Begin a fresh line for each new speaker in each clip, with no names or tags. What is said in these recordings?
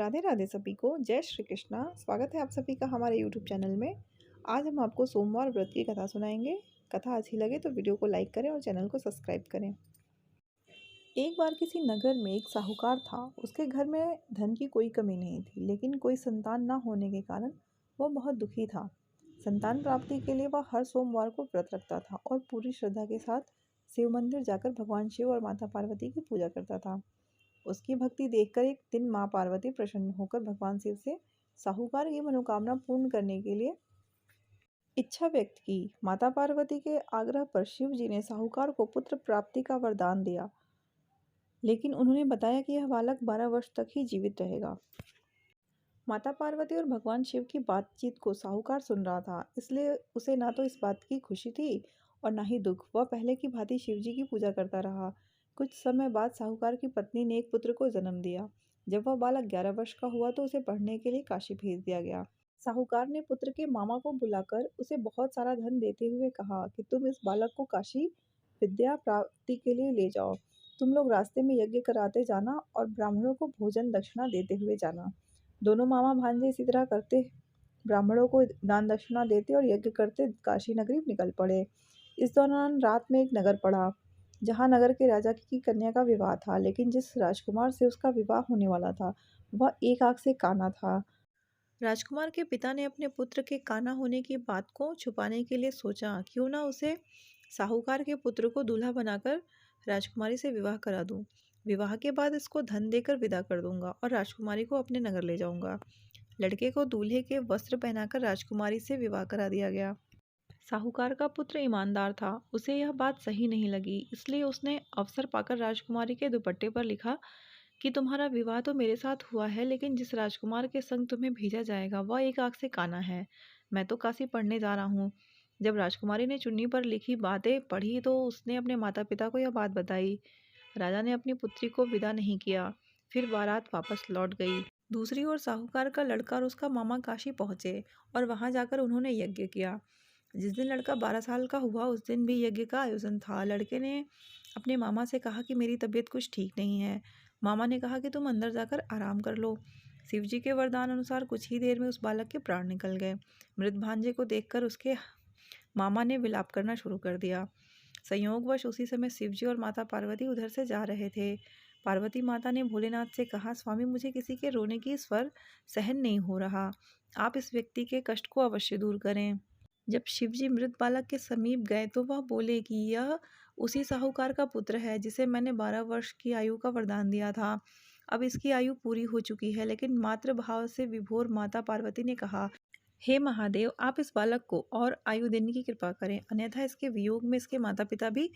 राधे राधे सभी को जय श्री कृष्णा। स्वागत है आप सभी का हमारे यूट्यूब चैनल में। आज हम आपको सोमवार व्रत की कथा सुनाएंगे। कथा अच्छी लगे तो वीडियो को लाइक करें और चैनल को सब्सक्राइब करें। एक बार किसी नगर में एक साहूकार था। उसके घर में धन की कोई कमी नहीं थी, लेकिन कोई संतान न होने के कारण वह बहुत दुखी था। संतान प्राप्ति के लिए वह हर सोमवार को व्रत रखता था और पूरी श्रद्धा के साथ शिव मंदिर जाकर भगवान शिव और माता पार्वती की पूजा करता था। उसकी भक्ति देखकर एक दिन माँ पार्वती प्रसन्न होकर भगवान शिव से साहूकार की मनोकामना पूर्ण करने के लिए इच्छा व्यक्त की। माता पार्वती के आग्रह पर शिव जी ने साहूकार को पुत्र प्राप्ति का वरदान दिया, लेकिन उन्होंने बताया कि यह बालक 12 वर्ष तक ही जीवित रहेगा। माता पार्वती और भगवान शिव की बातचीत को साहूकार सुन रहा था, इसलिए उसे ना तो इस बात की खुशी थी और ना ही दुख। वह पहले की भांति शिव जी की पूजा करता रहा। कुछ समय बाद साहूकार की पत्नी ने एक पुत्र को जन्म दिया। जब वह बालक 11 वर्ष का हुआ तो उसे पढ़ने के लिए काशी भेज दिया गया। साहूकार ने पुत्र के मामा को बुलाकर उसे बहुत सारा धन देते हुए कहा कि तुम इस बालक को काशी विद्या प्राप्ति के लिए ले जाओ। तुम लोग रास्ते में यज्ञ कराते जाना और ब्राह्मणों को भोजन दक्षिणा देते हुए जाना। दोनों मामा भांजे इसी तरह करते, ब्राह्मणों को दान दक्षिणा देते और यज्ञ करते काशी नगरी निकल पड़े। इस दौरान रात में एक नगर पड़ा, जहाँ नगर के राजा की कन्या का विवाह था, लेकिन जिस राजकुमार से उसका विवाह होने वाला था वह एक आंख से काना था। राजकुमार के पिता ने अपने पुत्र के काना होने की बात को छुपाने के लिए सोचा, क्यों ना उसे साहूकार के पुत्र को दूल्हा बनाकर राजकुमारी से विवाह करा दूं। विवाह के बाद इसको धन देकर विदा कर दूंगा और राजकुमारी को अपने नगर ले जाऊंगा। लड़के को दूल्हे के वस्त्र पहनाकर राजकुमारी से विवाह करा दिया गया। साहूकार का पुत्र ईमानदार था, उसे यह बात सही नहीं लगी, इसलिए उसने अवसर पाकर राजकुमारी के दुपट्टे पर लिखा कि तुम्हारा विवाह तो मेरे साथ हुआ है, लेकिन जिस राजकुमार के संग तुम्हें भेजा जाएगा वह एक आंख से काना है। मैं तो काशी पढ़ने जा रहा हूँ। जब राजकुमारी ने चुन्नी पर लिखी बातें पढ़ी तो उसने अपने माता पिता को यह बात बताई। राजा ने अपनी पुत्री को विदा नहीं किया, फिर बारात वापस लौट गई। दूसरी ओर साहूकार का लड़का और उसका मामा काशी पहुंचे और वहां जाकर उन्होंने यज्ञ किया। जिस दिन लड़का 12 साल का हुआ उस दिन भी यज्ञ का आयोजन था। लड़के ने अपने मामा से कहा कि मेरी तबीयत कुछ ठीक नहीं है। मामा ने कहा कि तुम अंदर जाकर आराम कर लो। शिव जी के वरदान अनुसार कुछ ही देर में उस बालक के प्राण निकल गए। मृत भांजे को देखकर उसके मामा ने विलाप करना शुरू कर दिया। संयोगवश उसी समय शिव जी और माता पार्वती उधर से जा रहे थे। पार्वती माता ने भोलेनाथ से कहा, स्वामी मुझे किसी के रोने की स्वर सहन नहीं हो रहा, आप इस व्यक्ति के कष्ट को अवश्य दूर करें। जब शिवजी मृत बालक के समीप गए तो वह बोले कि यह उसी साहूकार का पुत्र है जिसे मैंने 12 वर्ष की आयु का वरदान दिया था। अब इसकी आयु पूरी हो चुकी है, लेकिन मातृ भाव से विभोर माता पार्वती ने कहा, हे महादेव, आप इस बालक को और आयु देने की कृपा करें, अन्यथा इसके वियोग में इसके माता पिता भी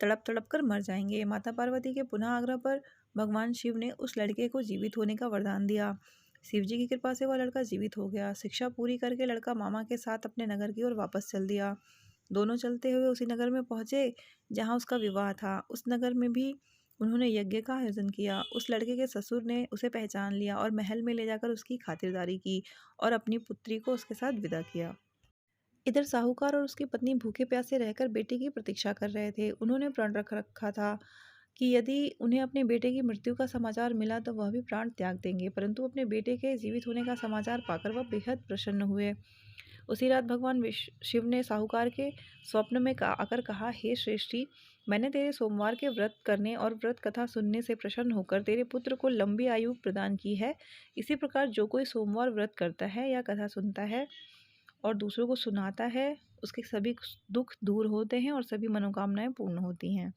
तड़प तड़प कर मर जाएंगे। माता पार्वती के पुनः आग्रह पर भगवान शिव ने उस लड़के को जीवित होने का वरदान दिया। शिव जी की कृपा से वह लड़का जीवित हो गया। शिक्षा पूरी करके लड़का मामा के साथ अपने नगर की ओर वापस चल दिया। दोनों चलते हुए उसी नगर में पहुंचे जहां उसका विवाह था। उस नगर में भी उन्होंने यज्ञ का आयोजन किया। उस लड़के के ससुर ने उसे पहचान लिया और महल में ले जाकर उसकी खातिरदारी की और अपनी पुत्री को उसके साथ विदा किया। इधर साहूकार और उसकी पत्नी भूखे प्यासे रहकर बेटे की प्रतीक्षा कर रहे थे। उन्होंने प्रण रख रखा था कि यदि उन्हें अपने बेटे की मृत्यु का समाचार मिला तो वह भी प्राण त्याग देंगे, परंतु अपने बेटे के जीवित होने का समाचार पाकर वह बेहद प्रसन्न हुए। उसी रात भगवान शिव ने साहूकार के स्वप्न में आकर कहा, हे श्रेष्ठी, मैंने तेरे सोमवार के व्रत करने और व्रत कथा सुनने से प्रसन्न होकर तेरे पुत्र को लंबी आयु प्रदान की है। इसी प्रकार जो कोई सोमवार व्रत करता है या कथा सुनता है और दूसरों को सुनाता है, उसके सभी दुख दूर होते हैं और सभी मनोकामनाएं पूर्ण होती हैं।